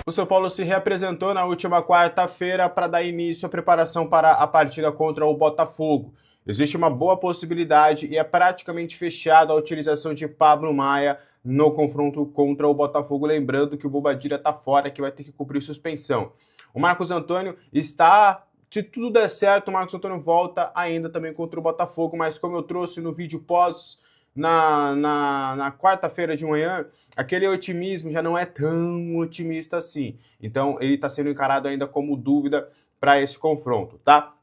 O São Paulo se reapresentou na última quarta-feira para dar início à preparação para a partida contra o Botafogo. Existe uma boa possibilidade e é praticamente fechada a utilização de Pablo Maia no confronto contra o Botafogo, lembrando que o Bobadilla está fora, que vai ter que cumprir suspensão. O Marcos Antônio está, se tudo der certo, o Marcos Antônio volta ainda também contra o Botafogo, mas como eu trouxe no vídeo pós na quarta-feira de manhã, aquele otimismo já não é tão otimista assim. Então, ele está sendo encarado ainda como dúvida para esse confronto, tá?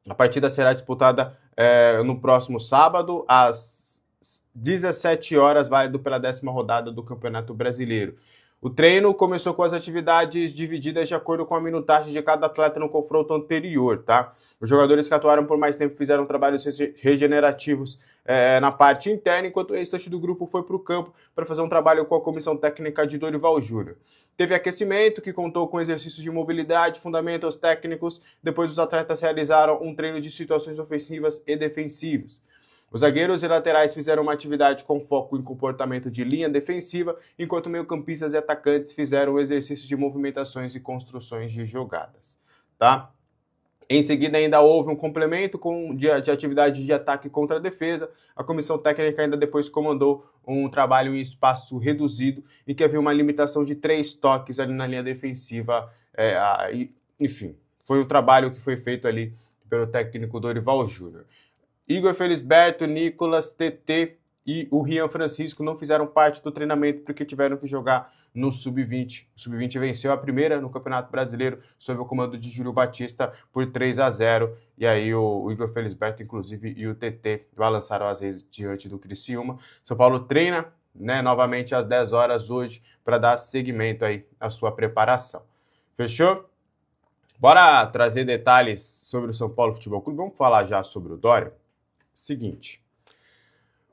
A partida será disputada no próximo sábado, às 17 horas, válido pela 10ª rodada do Campeonato Brasileiro. O treino começou com as atividades divididas de acordo com a minutagem de cada atleta no confronto anterior, tá? Os jogadores que atuaram por mais tempo fizeram trabalhos regenerativos na parte interna, enquanto o restante do grupo foi para o campo para fazer um trabalho com a comissão técnica de Dorival Júnior. Teve aquecimento, que contou com exercícios de mobilidade, fundamentos técnicos. Depois os atletas realizaram um treino de situações ofensivas e defensivas. Os zagueiros e laterais fizeram uma atividade com foco em comportamento de linha defensiva, enquanto meio-campistas e atacantes fizeram um exercício de movimentações e construções de jogadas, tá? Em seguida, ainda houve um complemento de atividade de ataque contra a defesa. A comissão técnica ainda depois comandou um trabalho em espaço reduzido, em que havia uma limitação de 3 toques ali na linha defensiva. Enfim, foi um trabalho que foi feito ali pelo técnico Dorival Júnior. Igor Felisberto, Nicolas, TT e o Rian Francisco não fizeram parte do treinamento porque tiveram que jogar no Sub-20. O Sub-20 venceu a primeira no Campeonato Brasileiro sob o comando de Júlio Batista por 3-0. E aí o Igor Felisberto, inclusive, e o TT balançaram as redes diante do Criciúma. São Paulo treina, né, novamente às 10 horas hoje para dar seguimento aí à sua preparação. Fechou? Bora trazer detalhes sobre o São Paulo Futebol Clube. Vamos falar já sobre o Dória? Seguinte,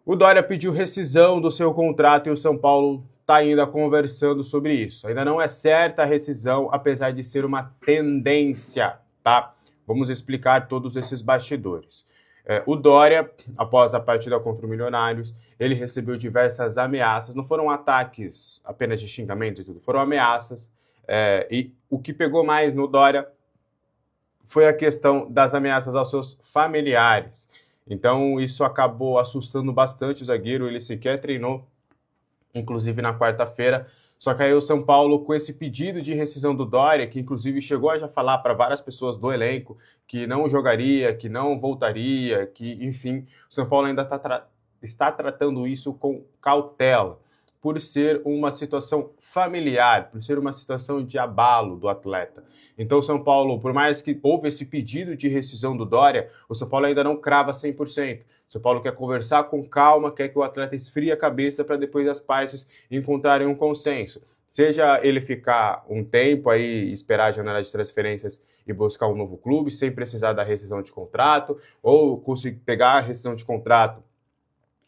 o Dória pediu rescisão do seu contrato e o São Paulo está ainda conversando sobre isso. Ainda não é certa a rescisão, apesar de ser uma tendência, tá? Vamos explicar todos esses bastidores. O Dória, após a partida contra o Milionários, ele recebeu diversas ameaças. Não foram ataques apenas de xingamentos e tudo, foram ameaças. E o que pegou mais no Dória foi a questão das ameaças aos seus familiares. Então, isso acabou assustando bastante o zagueiro, ele sequer treinou, inclusive na quarta-feira. Só que aí o São Paulo, com esse pedido de rescisão do Dória, que inclusive chegou a já falar para várias pessoas do elenco que não jogaria, que não voltaria, que, enfim, o São Paulo ainda está tratando isso com cautela, por ser uma situação familiar, por ser uma situação de abalo do atleta. Então o São Paulo, por mais que houve esse pedido de rescisão do Dória, o São Paulo ainda não crava 100%. O São Paulo quer conversar com calma, quer que o atleta esfrie a cabeça para depois as partes encontrarem um consenso. Seja ele ficar um tempo aí, esperar a janela de transferências e buscar um novo clube, sem precisar da rescisão de contrato, ou conseguir pegar a rescisão de contrato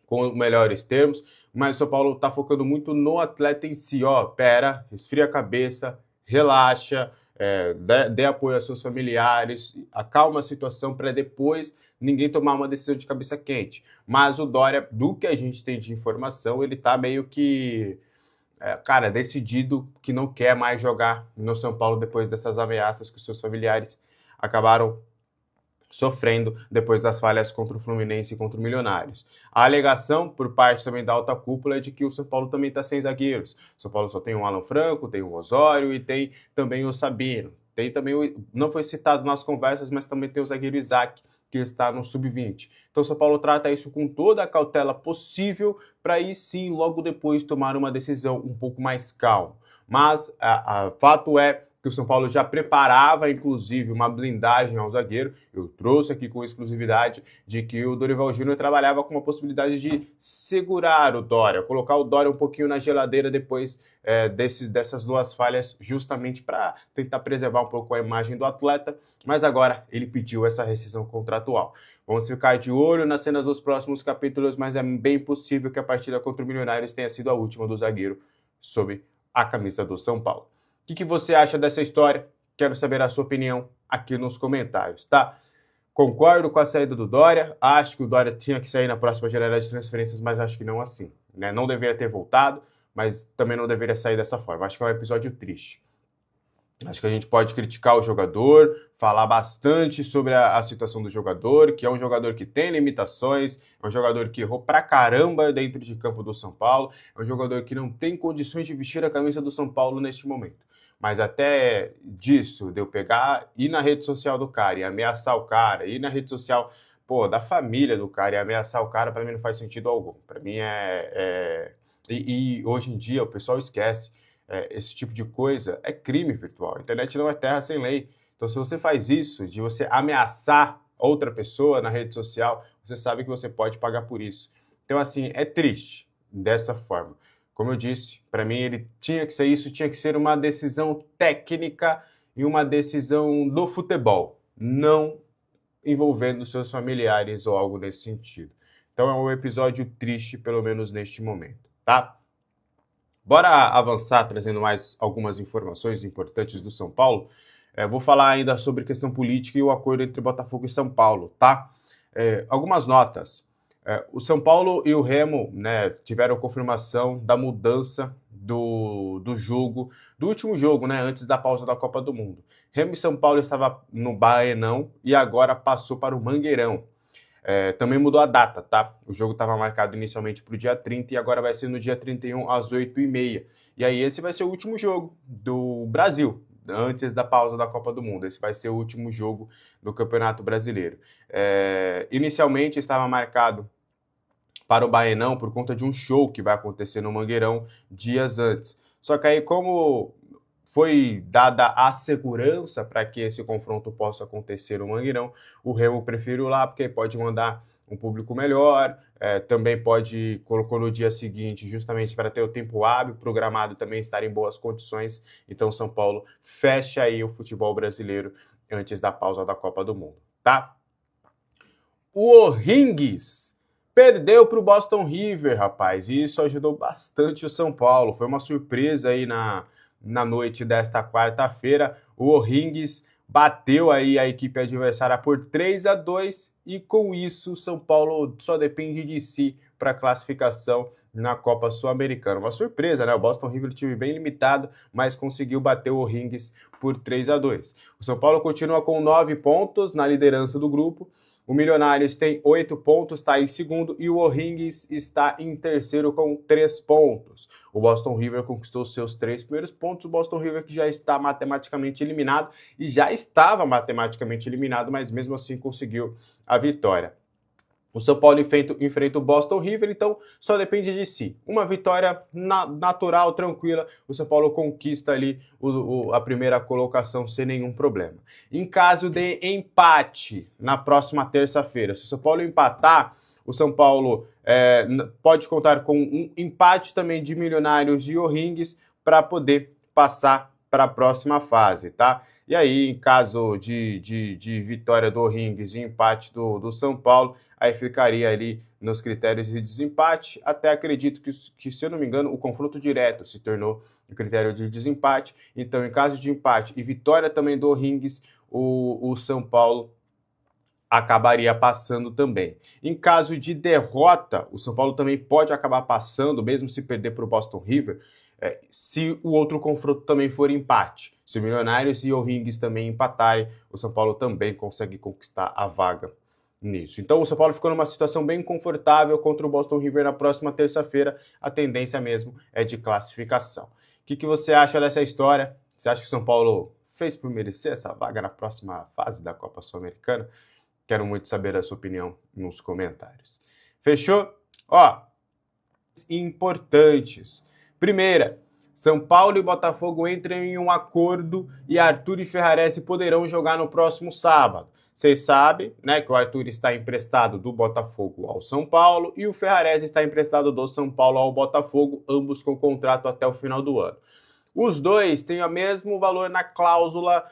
com melhores termos, mas o São Paulo está focando muito no atleta em si. Esfria a cabeça, relaxa, dê apoio aos seus familiares, acalma a situação para depois ninguém tomar uma decisão de cabeça quente. Mas o Dória, do que a gente tem de informação, ele está meio que, decidido que não quer mais jogar no São Paulo depois dessas ameaças que os seus familiares acabaram sofrendo depois das falhas contra o Fluminense e contra o Milionários. A alegação, por parte também da alta cúpula, é de que o São Paulo também está sem zagueiros. O São Paulo só tem o Alan Franco, tem o Osório e tem também o Sabino. Tem também, não foi citado nas conversas, mas também tem o zagueiro Isaac, que está no Sub-20. Então o São Paulo trata isso com toda a cautela possível para aí sim, logo depois, tomar uma decisão um pouco mais calma. Mas fato é que o São Paulo já preparava, inclusive, uma blindagem ao zagueiro. Eu trouxe aqui com exclusividade de que o Dorival Júnior trabalhava com a possibilidade de segurar o Dória, colocar o Dória um pouquinho na geladeira depois dessas duas falhas, justamente para tentar preservar um pouco a imagem do atleta, mas agora ele pediu essa rescisão contratual. Vamos ficar de olho nas cenas dos próximos capítulos, mas é bem possível que a partida contra o Milionários tenha sido a última do zagueiro sob a camisa do São Paulo. O que você acha dessa história? Quero saber a sua opinião aqui nos comentários, tá? Concordo com a saída do Dória, acho que o Dória tinha que sair na próxima janela de transferências, mas acho que não assim, né? Não deveria ter voltado, mas também não deveria sair dessa forma. Acho que é um episódio triste. Acho que a gente pode criticar o jogador, falar bastante sobre a situação do jogador, que é um jogador que tem limitações, é um jogador que errou pra caramba dentro de campo do São Paulo, é um jogador que não tem condições de vestir a camisa do São Paulo neste momento. Mas até disso, de eu pegar, ir na rede social do cara e ameaçar o cara, ir na rede social, pô, da família do cara e ameaçar o cara, pra mim não faz sentido algum. Pra mim E hoje em dia o pessoal esquece esse tipo de coisa é crime virtual. A internet não é terra sem lei. Então, se você faz isso, de você ameaçar outra pessoa na rede social, você sabe que você pode pagar por isso. Então, assim, é triste dessa forma. Como eu disse, para mim ele tinha que ser isso, tinha que ser uma decisão técnica e uma decisão do futebol, não envolvendo seus familiares ou algo nesse sentido. Então é um episódio triste, pelo menos neste momento, tá? Bora avançar trazendo mais algumas informações importantes do São Paulo. Vou falar ainda sobre questão política e o acordo entre Botafogo e São Paulo, tá? Algumas notas. O São Paulo e o Remo, né, tiveram confirmação da mudança do jogo, do último jogo, né, antes da pausa da Copa do Mundo. Remo e São Paulo estava no Baenão e agora passou para o Mangueirão. Também mudou a data, tá? O jogo estava marcado inicialmente para o dia 30 e agora vai ser no dia 31 às 8h30. E aí esse vai ser o último jogo do Brasil, antes da pausa da Copa do Mundo. Esse vai ser o último jogo do Campeonato Brasileiro. Inicialmente estava marcado para o Baenão por conta de um show que vai acontecer no Mangueirão dias antes. Só que aí, como foi dada a segurança para que esse confronto possa acontecer no Mangueirão, o Remo preferiu lá, porque pode mandar um público melhor, também colocou no dia seguinte, justamente para ter o tempo hábil, programado também estar em boas condições. Então São Paulo fecha aí o futebol brasileiro antes da pausa da Copa do Mundo, tá? O O'Higgins perdeu para o Boston River, rapaz, e isso ajudou bastante o São Paulo. Foi uma surpresa aí na noite desta quarta-feira. O O'Higgins bateu aí a equipe adversária por 3-2 e com isso o São Paulo só depende de si para a classificação na Copa Sul-Americana. Uma surpresa, né? O Boston River, time bem limitado, mas conseguiu bater o O'Higgins por 3-2. O São Paulo continua com 9 pontos na liderança do grupo. O Milionários tem 8 pontos, está em segundo, e o O'Higgins está em terceiro com 3 pontos. O Boston River conquistou seus 3 primeiros pontos. O Boston River que já está matematicamente eliminado, e já estava matematicamente eliminado, mas mesmo assim conseguiu a vitória. O São Paulo enfrenta o Boston River, então só depende de si. Uma vitória natural, tranquila, o São Paulo conquista ali a primeira colocação sem nenhum problema. Em caso de empate, na próxima terça-feira, se o São Paulo empatar, o São Paulo pode contar com um empate também de Milionários e O'Higgins para poder passar para a próxima fase, tá? E aí, em caso de vitória do O'Higgins e empate do São Paulo, aí ficaria ali nos critérios de desempate. Até acredito que, se eu não me engano, o confronto direto se tornou o critério de desempate. Então, em caso de empate e vitória também do O'Higgins, o São Paulo acabaria passando também. Em caso de derrota, o São Paulo também pode acabar passando, mesmo se perder para o Boston River, se o outro confronto também for empate. Se o Milionários e o O'Higgins também empatarem, o São Paulo também consegue conquistar a vaga nisso. Então o São Paulo ficou numa situação bem confortável contra o Boston River na próxima terça-feira. A tendência mesmo é de classificação. O que você acha dessa história? Você acha que o São Paulo fez por merecer essa vaga na próxima fase da Copa Sul-Americana? Quero muito saber a sua opinião nos comentários. Fechou? Ó, importantes. Primeira, São Paulo e Botafogo entram em um acordo e Arthur e Ferrarese poderão jogar no próximo sábado. Vocês sabem, né, que o Arthur está emprestado do Botafogo ao São Paulo e o Ferrarese está emprestado do São Paulo ao Botafogo, ambos com contrato até o final do ano. Os dois têm o mesmo valor na cláusula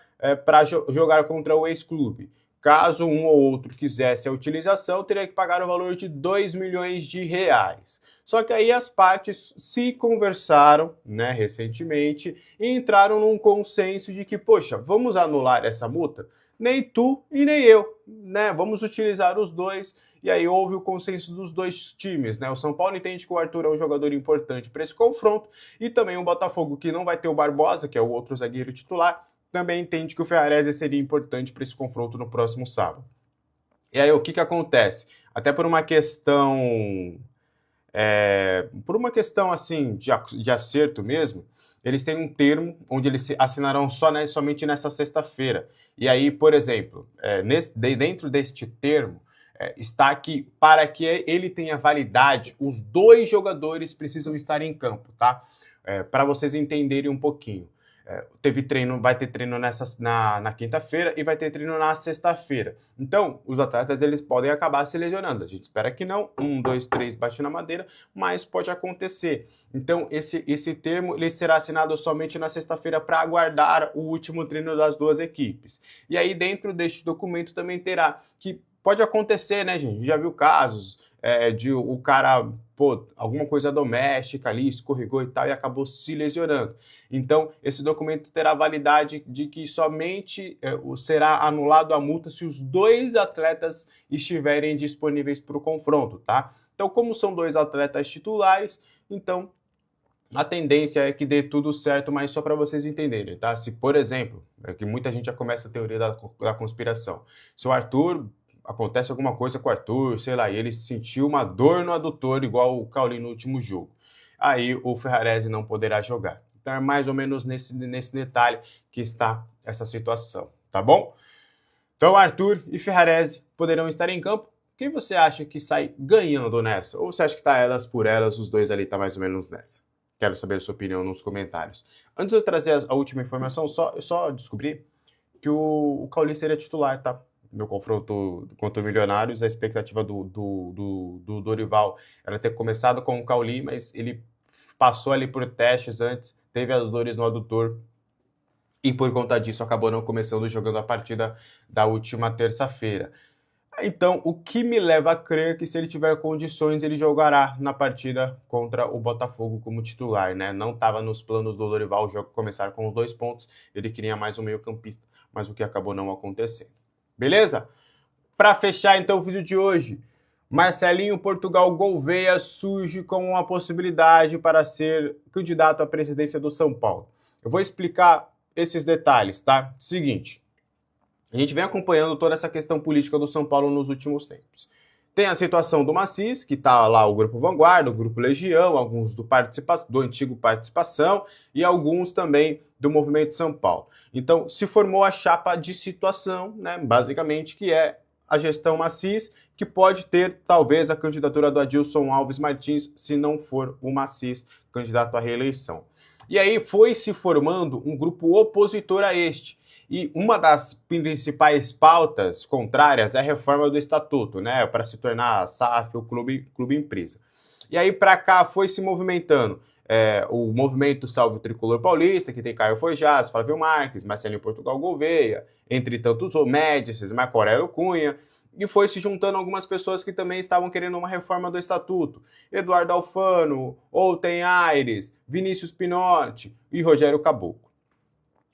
para jogar contra o ex-clube. Caso um ou outro quisesse a utilização, teria que pagar o valor de R$2 milhões. Só que aí as partes se conversaram, né, recentemente e entraram num consenso de que, poxa, vamos anular essa multa? Nem tu e nem eu, né? Vamos utilizar os dois. E aí houve o consenso dos dois times, né? O São Paulo entende que o Arthur é um jogador importante para esse confronto e também o Botafogo, que não vai ter o Barbosa, que é o outro zagueiro titular, também entende que o Ferrarese seria importante para esse confronto no próximo sábado. E aí o que acontece? Até por uma questão assim de acerto mesmo, eles têm um termo onde eles assinarão somente nessa sexta-feira. E aí, por exemplo, dentro deste termo, está que para que ele tenha validade, os 2 jogadores precisam estar em campo, tá? Para vocês entenderem um pouquinho. Vai ter treino na quinta-feira e vai ter treino na sexta-feira. Então, os atletas eles podem acabar se lesionando. A gente espera que não. 1, 2, 3, bate na madeira, mas pode acontecer. Então, esse termo ele será assinado somente na sexta-feira para aguardar o último treino das 2 equipes. E aí, dentro deste documento também terá que pode acontecer, né, gente? Já viu casos de o cara, alguma coisa doméstica ali, escorregou e tal, e acabou se lesionando. Então, esse documento terá validade de que somente será anulado a multa se os 2 atletas estiverem disponíveis para o confronto, tá? Então, como são 2 atletas titulares, então a tendência é que dê tudo certo, mas só para vocês entenderem, tá? Se, por exemplo, que muita gente já começa a teoria da conspiração, se o Arthur acontece alguma coisa com o Arthur, sei lá, e ele sentiu uma dor no adutor, igual o Cauli no último jogo. Aí o Ferrarese não poderá jogar. Então é mais ou menos nesse detalhe que está essa situação, tá bom? Então Arthur e Ferrarese poderão estar em campo. Quem você acha que sai ganhando nessa? Ou você acha que tá elas por elas, os 2 ali tá mais ou menos nessa? Quero saber a sua opinião nos comentários. Antes de eu trazer a última informação, eu só descobri que o Cauli seria titular, tá? No confronto contra o Milionários, a expectativa do Dorival era ter começado com o Cauli, mas ele passou ali por testes antes, teve as dores no adutor e por conta disso acabou não começando jogando a partida da última terça-feira. Então, o que me leva a crer que se ele tiver condições, ele jogará na partida contra o Botafogo como titular, né? Não estava nos planos do Dorival o jogo começar com os 2 pontos, ele queria mais um meio-campista, mas o que acabou não acontecendo. Beleza? Para fechar então o vídeo de hoje, Marcelinho Portugal Gouveia surge como uma possibilidade para ser candidato à presidência do São Paulo. Eu vou explicar esses detalhes, tá? Seguinte, a gente vem acompanhando toda essa questão política do São Paulo nos últimos tempos. Tem a situação do Macis, que está lá o Grupo Vanguarda, o Grupo Legião, alguns do antigo Participação e alguns também do Movimento São Paulo. Então, se formou a chapa de situação, né, basicamente, que é a gestão Macis, que pode ter, talvez, a candidatura do Adilson Alves Martins, se não for o Macis candidato à reeleição. E aí foi se formando um grupo opositor a este. E uma das principais pautas contrárias é a reforma do estatuto, né, para se tornar a SAF, o clube empresa. E aí para cá foi se movimentando o movimento Salve o Tricolor Paulista, que tem Caio Forjaz, Flávio Marques, Marcelinho Portugal Gouveia, entre tantos Médicis, Marco Aurélio Cunha, e foi se juntando algumas pessoas que também estavam querendo uma reforma do estatuto. Eduardo Alfano, Outen Aires, Vinícius Pinotti e Rogério Caboclo.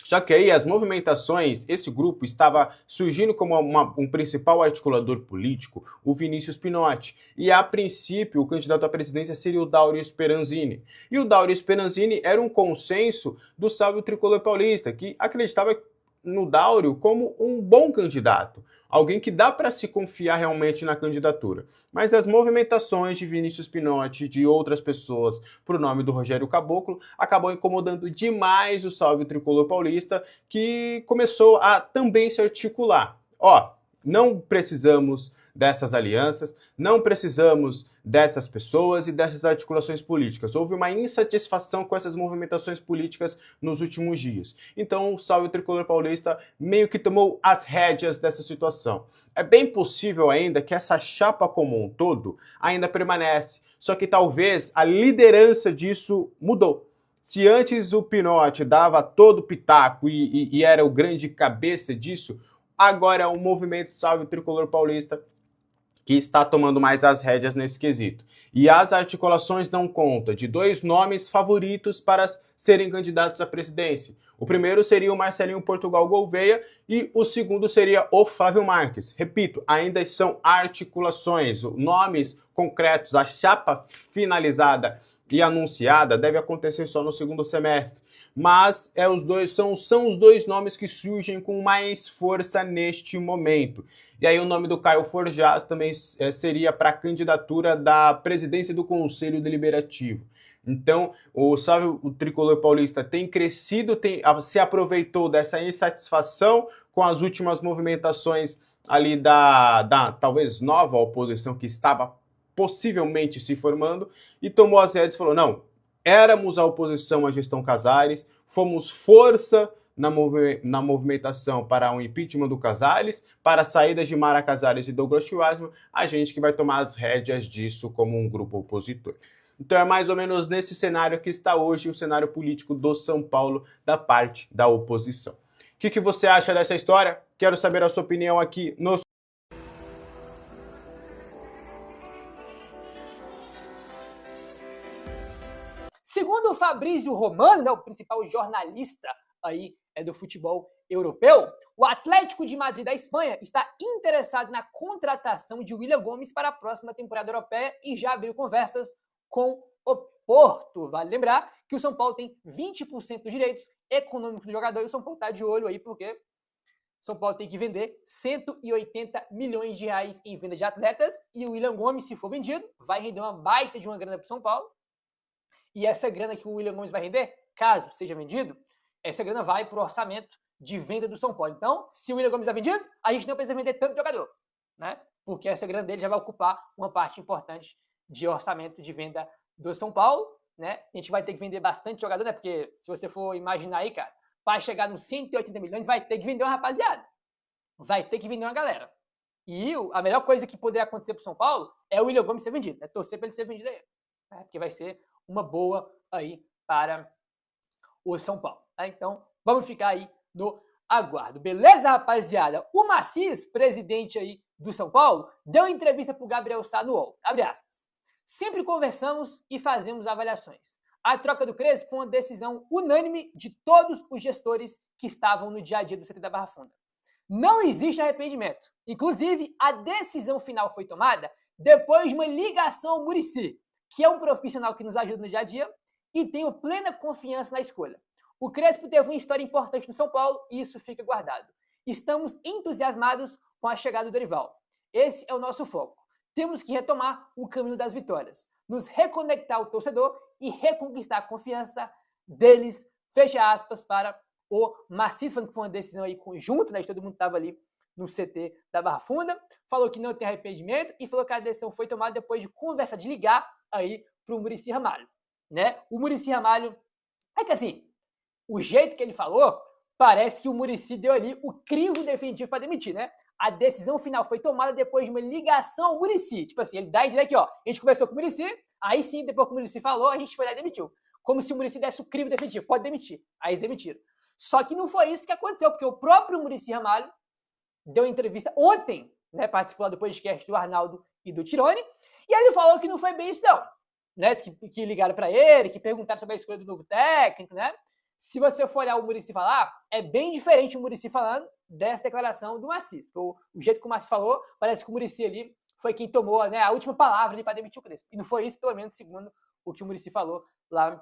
Só que aí as movimentações, esse grupo estava surgindo como um principal articulador político, o Vinícius Pinotti. E a princípio o candidato à presidência seria o Dauro Speranzini. E o Dauro Speranzini era um consenso do Salve o Tricolor Paulista, que acreditava no Dauro como um bom candidato, alguém que dá para se confiar realmente na candidatura. Mas as movimentações de Vinícius Pinotti e de outras pessoas para o nome do Rogério Caboclo acabou incomodando demais o Salve Tricolor Paulista, que começou a também se articular. Não precisamos dessas alianças, não precisamos dessas pessoas e dessas articulações políticas. Houve uma insatisfação com essas movimentações políticas nos últimos dias. Então o Salve Tricolor Paulista meio que tomou as rédeas dessa situação. É bem possível ainda que essa chapa como um todo ainda permanece, só que talvez a liderança disso mudou. Se antes o Pinotti dava todo o pitaco e era o grande cabeça disso, agora é o movimento Salve Tricolor Paulista que está tomando mais as rédeas nesse quesito. E as articulações dão conta de 2 nomes favoritos para serem candidatos à presidência. O primeiro seria o Marcelinho Portugal Gouveia e o segundo seria o Flávio Marques. Repito, ainda são articulações, nomes concretos, a chapa finalizada e anunciada deve acontecer só no segundo semestre. mas são os dois nomes que surgem com mais força neste momento. E aí o nome do Caio Forjaz também seria para a candidatura da presidência do Conselho Deliberativo. Então, o Tricolor Paulista tem crescido, se aproveitou dessa insatisfação com as últimas movimentações ali da talvez nova oposição que estava possivelmente se formando, e tomou as rédeas e falou, não, éramos a oposição à gestão Casares, fomos força na movimentação para o impeachment do Casares, para as saídas de Mara Casares e Douglas Schwartzman, a gente que vai tomar as rédeas disso como um grupo opositor. Então é mais ou menos nesse cenário que está hoje o cenário político do São Paulo da parte da oposição. O que você acha dessa história? Quero saber a sua opinião aqui no... Segundo o Fabrício Romano, né, o principal jornalista aí do futebol europeu, o Atlético de Madrid da Espanha está interessado na contratação de William Gomes para a próxima temporada europeia e já abriu conversas com o Porto. Vale lembrar que o São Paulo tem 20% dos direitos econômicos do jogador e o São Paulo está de olho aí porque o São Paulo tem que vender 180 milhões de reais em venda de atletas e o William Gomes, se for vendido, vai render uma baita de uma grana para o São Paulo. E essa grana que o William Gomes vai render, caso seja vendido, essa grana vai para o orçamento de venda do São Paulo. Então, se o William Gomes é vendido, a gente não precisa vender tanto jogador, né? Porque essa grana dele já vai ocupar uma parte importante de orçamento de venda do São Paulo, né? A gente vai ter que vender bastante jogador, né? Porque se você for imaginar aí, cara, para chegar nos 180 milhões, vai ter que vender uma rapaziada. Vai ter que vender uma galera. E a melhor coisa que poderia acontecer para o São Paulo é o William Gomes ser vendido. É torcer para ele ser vendido aí. Né? Porque vai ser uma boa aí para o São Paulo. Tá? Então, vamos ficar aí no aguardo. Beleza, rapaziada? O Macis, presidente aí do São Paulo, deu entrevista para o Gabriel Sá no UOL. Abre aspas. Sempre conversamos e fazemos avaliações. A troca do Crespo foi uma decisão unânime de todos os gestores que estavam no dia a dia do CT da Barra Funda. Não existe arrependimento. Inclusive, a decisão final foi tomada depois de uma ligação ao Muricy, que é um profissional que nos ajuda no dia a dia e tenho plena confiança na escolha. O Crespo teve uma história importante no São Paulo e isso fica guardado. Estamos entusiasmados com a chegada do Dorival. Esse é o nosso foco. Temos que retomar o caminho das vitórias, nos reconectar ao torcedor e reconquistar a confiança deles. Fecha aspas para o Macis, falando que foi uma decisão aí conjunta, né? Todo mundo estava ali no CT da Barra Funda, falou que não tem arrependimento e falou que a decisão foi tomada depois de conversa, de ligar aí para o Muricy Ramalho, né? O Muricy Ramalho, é que assim, o jeito que ele falou, parece que o Muricy deu ali o crivo definitivo para demitir, né? A decisão final foi tomada depois de uma ligação ao Muricy. Tipo assim, ele dá a ideia aqui, ó, a gente conversou com o Muricy, aí sim, depois que o Muricy falou, a gente foi lá e demitiu. Como se o Muricy desse o crivo definitivo, pode demitir. Aí eles demitiram. Só que não foi isso que aconteceu, porque o próprio Muricy Ramalho deu entrevista ontem, né, participou do podcast do Arnaldo e do Tirone, e ele falou que não foi bem isso não, né, que ligaram para ele, que perguntaram sobre a escolha do novo técnico, né, se você for olhar o Muricy falar, é bem diferente o Muricy falando dessa declaração do Macis, o jeito que o Macis falou, parece que o Muricy ali foi quem tomou, né, a última palavra ali para demitir o Crespo, e não foi isso, pelo menos, segundo o que o Muricy falou lá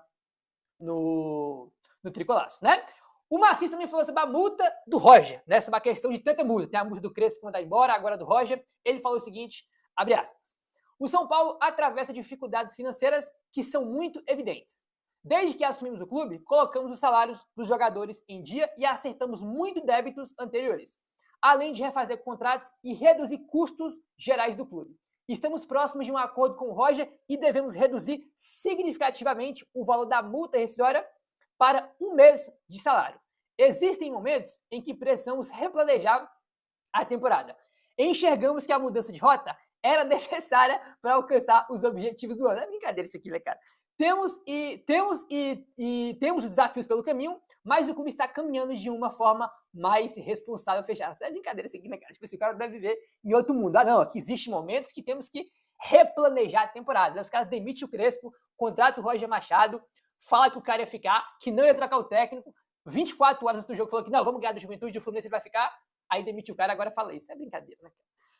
no Tricolaço, né. O Macis também falou sobre a multa do Roger, né? Sobre a questão de tanta multa. Tem a multa do Crespo que mandar embora, agora do Roger. Ele falou o seguinte, abre aspas. O São Paulo atravessa dificuldades financeiras que são muito evidentes. Desde que assumimos o clube, colocamos os salários dos jogadores em dia e acertamos muito débitos anteriores, além de refazer contratos e reduzir custos gerais do clube. Estamos próximos de um acordo com o Roger e devemos reduzir significativamente o valor da multa rescisória para um mês de salário. Existem momentos em que precisamos replanejar a temporada. Enxergamos que a mudança de rota era necessária para alcançar os objetivos do ano. É brincadeira isso aqui, né, cara? Temos os desafios pelo caminho, mas o clube está caminhando de uma forma mais responsável, fechada. É brincadeira isso aqui, né, cara? Tipo, esse cara deve viver em outro mundo. Ah, não, aqui existem momentos que temos que replanejar a temporada. Os caras demitem o Crespo, contratam o Roger Machado, fala que o cara ia ficar, que não ia trocar o técnico, 24 horas antes do jogo falou que não, vamos ganhar do Juventude, do Fluminense ele vai ficar, aí demite o cara, agora fala isso. É brincadeira, né?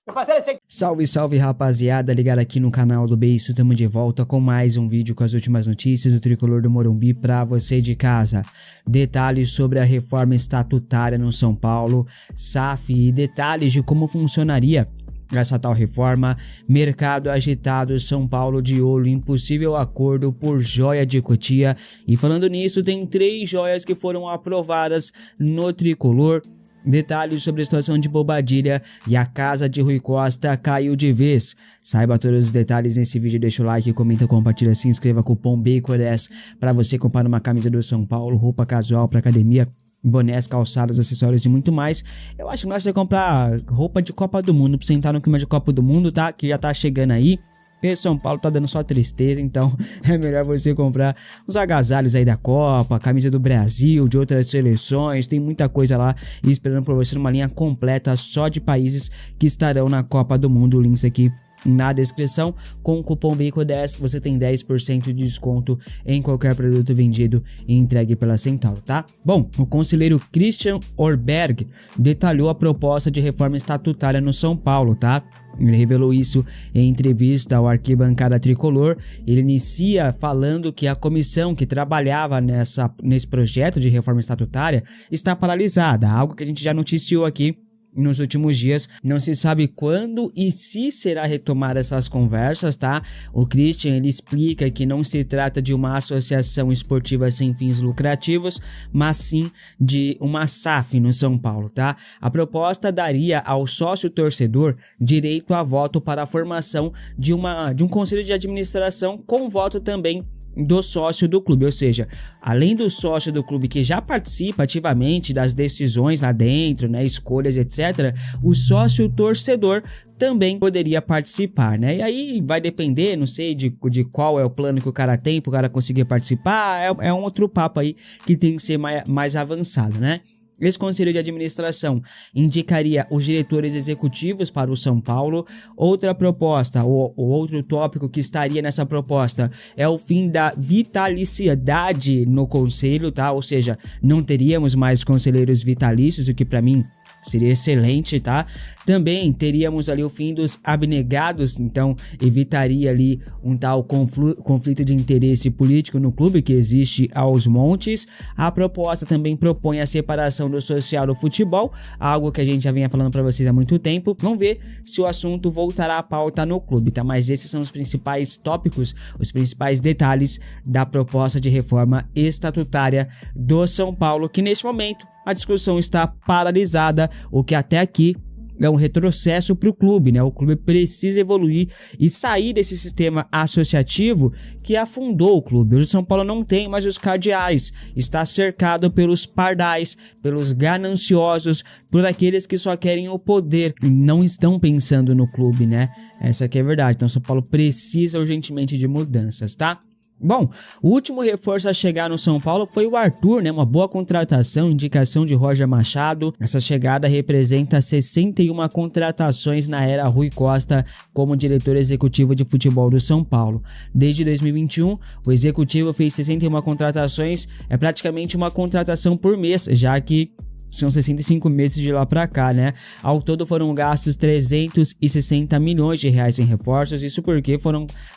Meu parceiro, Salve, salve, rapaziada, ligado aqui no canal do Beiço, tamo de volta com mais um vídeo com as últimas notícias do Tricolor do Morumbi pra você de casa. Detalhes sobre a reforma estatutária no São Paulo, SAF e detalhes de como funcionaria essa tal reforma. Mercado agitado, São Paulo de olho em possível acordo por joia de Cotia. E falando nisso, tem 3 joias que foram aprovadas no Tricolor. Detalhes sobre a situação de Bobadilha e a casa de Rui Costa caiu de vez. Saiba todos os detalhes nesse vídeo, deixa o like, comenta, compartilha, se inscreva, cupom BACON10 para você comprar uma camisa do São Paulo, roupa casual para academia, bonés, calçados, acessórios e muito mais. Eu acho melhor você comprar roupa de Copa do Mundo pra você entrar no clima de Copa do Mundo, tá? Que já tá chegando aí. Porque São Paulo tá dando só tristeza, então é melhor você comprar os agasalhos aí da Copa, camisa do Brasil, de outras seleções, tem muita coisa lá esperando por você numa linha completa só de países que estarão na Copa do Mundo. Links aqui na descrição. Com o cupom BACON10 você tem 10% de desconto em qualquer produto vendido e entregue pela Centauro, tá? Bom, o conselheiro Christian Orberg detalhou a proposta de reforma estatutária no São Paulo, tá? Ele revelou isso em entrevista ao Arquibancada Tricolor. Ele inicia falando que a comissão que trabalhava nesse projeto de reforma estatutária está paralisada, algo que a gente já noticiou aqui nos últimos dias. Não se sabe quando e se será retomar essas conversas, tá? O Christian, ele explica que não se trata de uma associação esportiva sem fins lucrativos, mas sim de uma SAF no São Paulo, tá? A proposta daria ao sócio torcedor direito a voto para a formação de um conselho de administração com voto também do sócio do clube, ou seja, além do sócio do clube que já participa ativamente das decisões lá dentro, né, escolhas, etc., o sócio torcedor também poderia participar, né? E aí vai depender, não sei, de qual é o plano que o cara tem para o cara conseguir participar, é um outro papo aí que tem que ser mais avançado, né? Esse conselho de administração indicaria os diretores executivos para o São Paulo. Outra proposta, ou outro tópico que estaria nessa proposta é o fim da vitaliciedade no conselho, tá? Ou seja, não teríamos mais conselheiros vitalícios, o que para mim seria excelente, tá? Também teríamos ali o fim dos abnegados, então evitaria ali um tal conflito de interesse político no clube que existe aos montes. A proposta também propõe a separação do social do futebol, algo que a gente já vinha falando para vocês há muito tempo. Vamos ver se o assunto voltará à pauta no clube, tá? Mas esses são os principais tópicos, os principais detalhes da proposta de reforma estatutária do São Paulo, que neste momento a discussão está paralisada, o que até aqui é um retrocesso para o clube, né? O clube precisa evoluir e sair desse sistema associativo que afundou o clube. Hoje o São Paulo não tem mais os cardeais, está cercado pelos pardais, pelos gananciosos, por aqueles que só querem o poder e não estão pensando no clube, né? Essa aqui é a verdade. Então o São Paulo precisa urgentemente de mudanças, tá? Bom, o último reforço a chegar no São Paulo foi o Arthur, né? Uma boa contratação, indicação de Roger Machado. Essa chegada representa 61 contratações na era Rui Costa como diretor executivo de futebol do São Paulo. Desde 2021, o executivo fez 61 contratações, é praticamente uma contratação por mês, já que são 65 meses de lá pra cá, né? Ao todo foram gastos 360 milhões de reais em reforços, isso porque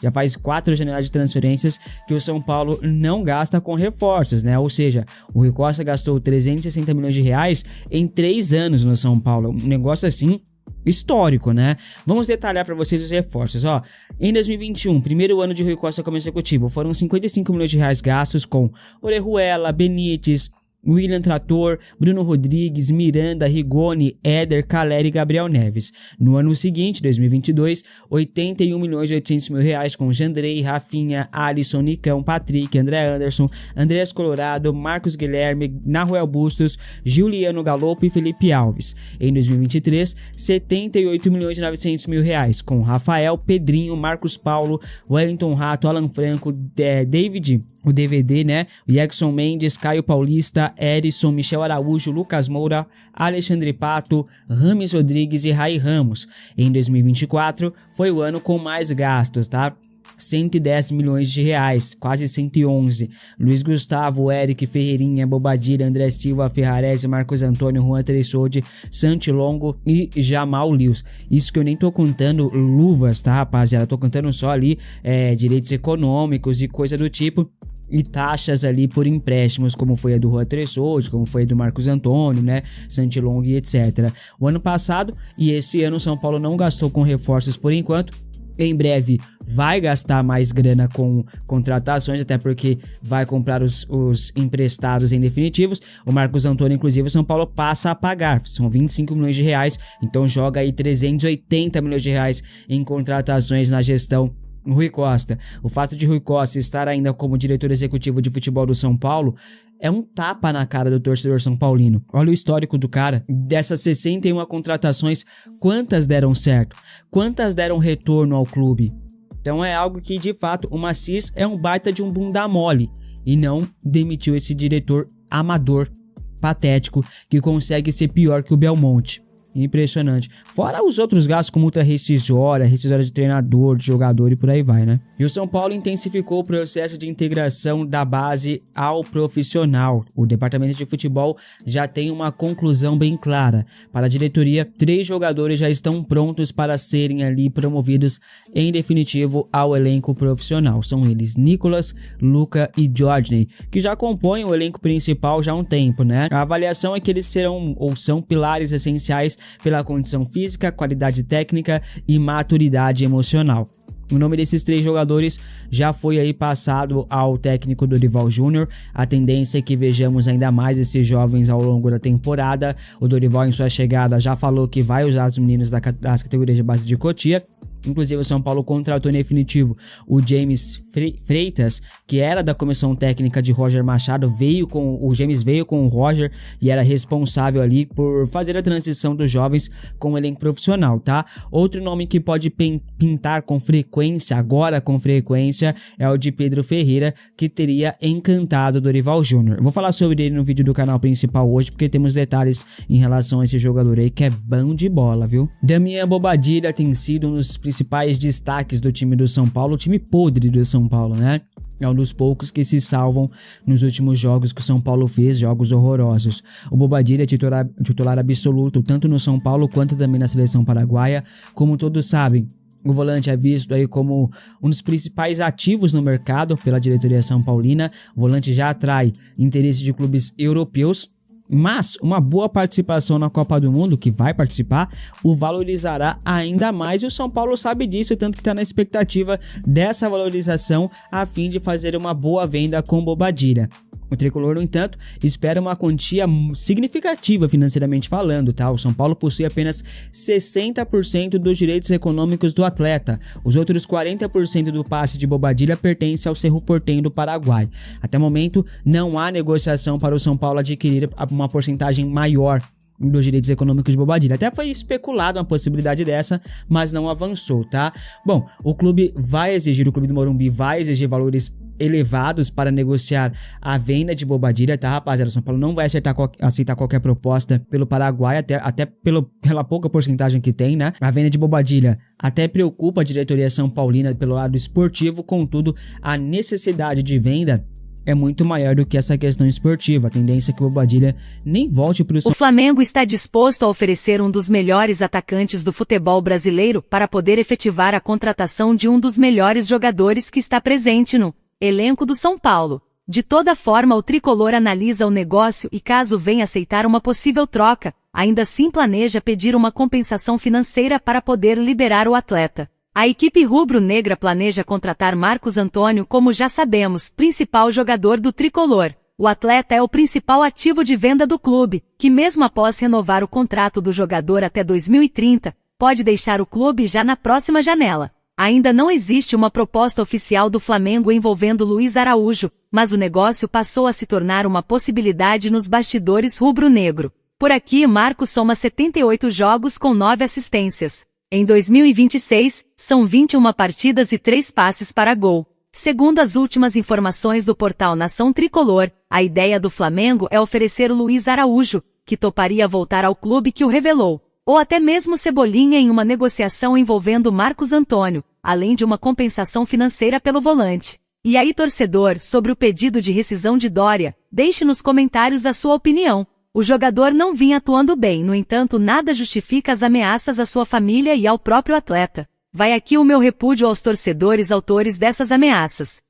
já faz 4 janelas de transferências que o São Paulo não gasta com reforços, né? Ou seja, o Rui Costa gastou 360 milhões de reais em 3 anos no São Paulo, um negócio assim histórico, né? Vamos detalhar para vocês os reforços, ó. Em 2021, primeiro ano de Rui Costa como executivo, foram 55 milhões de reais gastos com Orejuela, Benítez, William Trator, Bruno Rodrigues, Miranda, Rigoni, Éder, Caleri e Gabriel Neves. No ano seguinte, 2022, 81 milhões e 800 mil reais com Jandrei, Rafinha, Alisson, Nicão, Patrick, André Anderson, Andrés Colorado, Marcos Guilherme, Nahuel Bustos, Juliano Galopo e Felipe Alves. Em 2023, 78 milhões e 900 mil reais com Rafael, Pedrinho, Marcos Paulo, Wellington Rato, Alan Franco, David, o DVD, né? Jackson Mendes, Caio Paulista, Erisson, Michel Araújo, Lucas Moura, Alexandre Pato, Rames Rodrigues e Rai Ramos. Em 2024 foi o ano com mais gastos, tá? 110 milhões de reais, quase 111. Luiz Gustavo, Eric, Ferreirinha, Bobadilla, André Silva, Ferrarese, Marcos Antônio, Juan Tressoldi, Santi Longo e Jamal Lewis. Isso que eu nem tô contando luvas, tá, rapaziada? Tô contando só ali direitos econômicos e coisa do tipo. E taxas ali por empréstimos, como foi a do Juan Tressoldi, como foi a do Marcos Antônio, né, Santi Longo e etc. O ano passado e esse ano o São Paulo não gastou com reforços por enquanto. Em breve vai gastar mais grana com contratações, até porque vai comprar os emprestados em definitivos. O Marcos Antônio, inclusive, o São Paulo passa a pagar, são 25 milhões de reais, então joga aí 380 milhões de reais em contratações na gestão Rui Costa. O fato de Rui Costa estar ainda como diretor executivo de futebol do São Paulo é um tapa na cara do torcedor são paulino. Olha o histórico do cara. Dessas 61 contratações, quantas deram certo? Quantas deram retorno ao clube? Então é algo que, de fato, o Maciz é um baita de um bunda mole e não demitiu esse diretor amador, patético, que consegue ser pior que o Belmonte. Impressionante. Fora os outros gastos com multa rescisória de treinador, de jogador e por aí vai, né? E o São Paulo intensificou o processo de integração da base ao profissional. O departamento de futebol já tem uma conclusão bem clara. Para a diretoria, 3 jogadores já estão prontos para serem ali promovidos em definitivo ao elenco profissional. São eles Nicolas, Luca e Jordan, que já compõem o elenco principal já há um tempo, né? A avaliação é que eles serão ou são pilares essenciais pela condição física, qualidade técnica e maturidade emocional. O nome desses 3 jogadores já foi aí passado ao técnico Dorival Júnior. A tendência é que vejamos ainda mais esses jovens ao longo da temporada. O Dorival, em sua chegada, já falou que vai usar os meninos das categorias de base de Cotia. Inclusive o São Paulo contratou em definitivo o James Freitas, que era da comissão técnica de Roger Machado. O James veio com o Roger e era responsável ali por fazer a transição dos jovens com o elenco profissional, tá? Outro nome que pode pintar com frequência, é o de Pedro Ferreira, que teria encantado Dorival Júnior. Vou falar sobre ele no vídeo do canal principal hoje, porque temos detalhes em relação a esse jogador aí que é bom de bola, viu? Damian Bobadilla tem sido um dos principais destaques do time do São Paulo, o time podre do São Paulo, né? É um dos poucos que se salvam nos últimos jogos que o São Paulo fez, jogos horrorosos. O Bobadilla é titular absoluto, tanto no São Paulo quanto também na seleção paraguaia. Como todos sabem, o volante é visto aí como um dos principais ativos no mercado pela diretoria são paulina. O volante já atrai interesse de clubes europeus, mas uma boa participação na Copa do Mundo, que vai participar, o valorizará ainda mais, e o São Paulo sabe disso, tanto que está na expectativa dessa valorização a fim de fazer uma boa venda com Bobadilla. O tricolor, no entanto, espera uma quantia significativa financeiramente falando, tá? O São Paulo possui apenas 60% dos direitos econômicos do atleta. Os outros 40% do passe de Bobadilla pertence ao Cerro Porteño do Paraguai. Até o momento, não há negociação para o São Paulo adquirir uma porcentagem maior dos direitos econômicos de Bobadilla. Até foi especulado uma possibilidade dessa, mas não avançou, tá? Bom, o clube do Morumbi vai exigir valores elevados para negociar a venda de Bobadilla, tá, rapaziada? O São Paulo não vai aceitar qualquer proposta pelo Paraguai, até pela pouca porcentagem que tem, né? A venda de Bobadilla até preocupa a diretoria são paulina pelo lado esportivo, contudo, a necessidade de venda é muito maior do que essa questão esportiva. A tendência é que o Bobadilla nem volte para o Flamengo está disposto a oferecer um dos melhores atacantes do futebol brasileiro para poder efetivar a contratação de um dos melhores jogadores que está presente no elenco do São Paulo. De toda forma, o tricolor analisa o negócio e, caso venha aceitar uma possível troca, ainda assim planeja pedir uma compensação financeira para poder liberar o atleta. A equipe rubro-negra planeja contratar Marcos Antônio, como já sabemos, principal jogador do tricolor. O atleta é o principal ativo de venda do clube, que mesmo após renovar o contrato do jogador até 2030, pode deixar o clube já na próxima janela. Ainda não existe uma proposta oficial do Flamengo envolvendo Luiz Araújo, mas o negócio passou a se tornar uma possibilidade nos bastidores rubro-negro. Por aqui, Marcos soma 78 jogos com 9 assistências. Em 2026, são 21 partidas e 3 passes para gol. Segundo as últimas informações do portal Nação Tricolor, a ideia do Flamengo é oferecer o Luiz Araújo, que toparia voltar ao clube que o revelou. ou até mesmo Cebolinha em uma negociação envolvendo Marcos Antônio, além de uma compensação financeira pelo volante. E aí, torcedor, sobre o pedido de rescisão de Doria, deixe nos comentários a sua opinião. O jogador não vinha atuando bem, no entanto, nada justifica as ameaças à sua família e ao próprio atleta. Vai aqui o meu repúdio aos torcedores autores dessas ameaças.